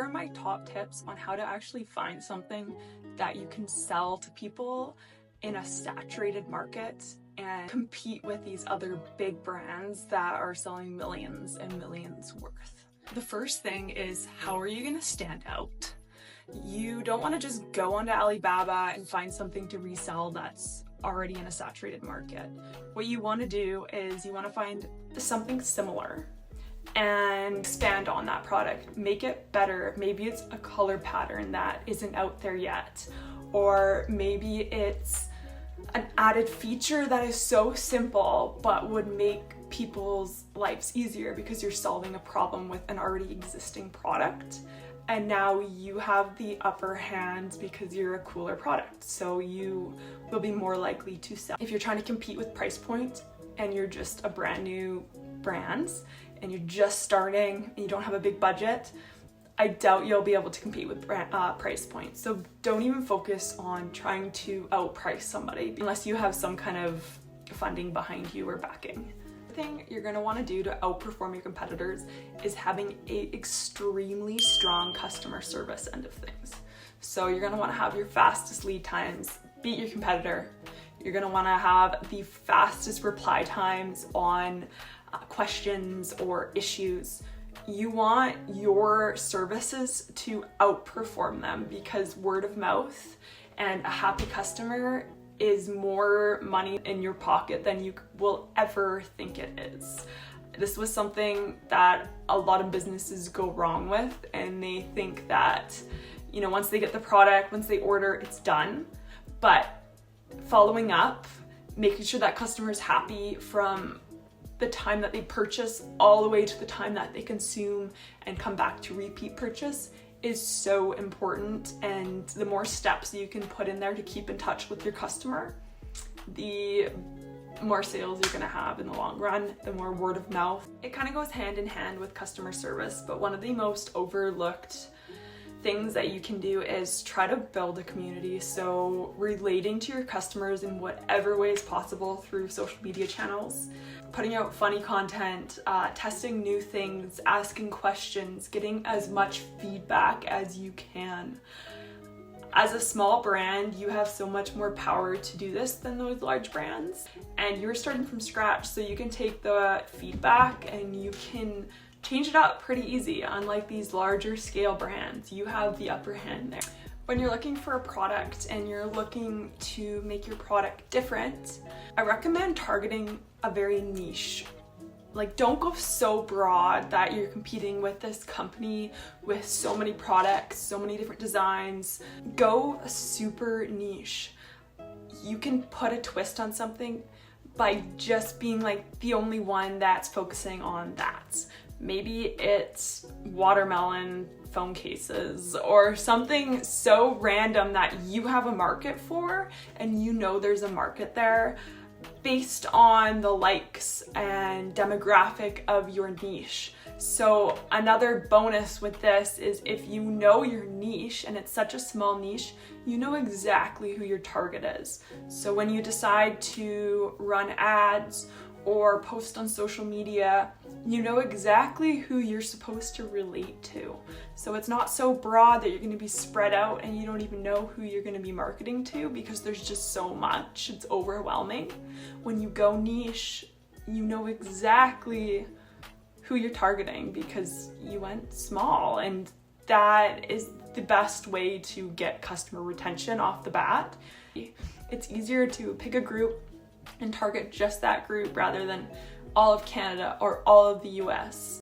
Here are my top tips on how to actually find something that you can sell to people in a saturated market and compete with these other big brands that are selling millions and millions worth. The first thing is, how are you going to stand out? You don't want to just go onto Alibaba and find something to resell that's already in a saturated market. What you want to do is you want to find something similar and expand on that product, make it better. Maybe it's a color pattern that isn't out there yet, or maybe it's an added feature that is so simple but would make people's lives easier because you're solving a problem with an already existing product, and now you have the upper hand because you're a cooler product, so you will be more likely to sell. If you're trying to compete with price point and you're just a brand new brand and you're just starting and you don't have a big budget, I doubt you'll be able to compete with price points. So don't even focus on trying to outprice somebody unless you have some kind of funding behind you or backing. The thing you're gonna wanna do to outperform your competitors is having an extremely strong customer service end of things. So you're gonna wanna have your fastest lead times, beat your competitor. You're gonna wanna have the fastest reply times on questions or issues. You want your services to outperform them because word of mouth and a happy customer is more money in your pocket than you will ever think it is. This was something that a lot of businesses go wrong with, and they think that, you know, once they get the product, once they order, it's done. But following up, making sure that customer is happy from the time that they purchase all the way to the time that they consume and come back to repeat purchase is so important. And the more steps you can put in there to keep in touch with your customer, the more sales you're gonna have in the long run, the more word of mouth. It kind of goes hand in hand with customer service, but one of the most overlooked things that you can do is try to build a community. So relating to your customers in whatever ways possible through social media channels, putting out funny content, testing new things, asking questions, getting as much feedback as you can. As a small brand, you have so much more power to do this than those large brands, and you're starting from scratch, so you can take the feedback and you can change it up pretty easy. Unlike these larger scale brands, you have the upper hand there. When you're looking for a product and you're looking to make your product different, I recommend targeting a very niche. Like, don't go so broad that you're competing with this company with so many products, so many different designs. Go super niche. You can put a twist on something by just being like the only one that's focusing on that. Maybe it's watermelon phone cases or something so random that you have a market for and you know there's a market there based on the likes and demographic of your niche. So another bonus with this is, if you know your niche and it's such a small niche, you know exactly who your target is. So when you decide to run ads or post on social media, you know exactly who you're supposed to relate to. So it's not so broad that you're going to be spread out and you don't even know who you're going to be marketing to because there's just so much. It's overwhelming. When you go niche, you know exactly who you're targeting because you went small, and that is the best way to get customer retention off the bat. It's easier to pick a group and target just that group rather than all of Canada or all of the US.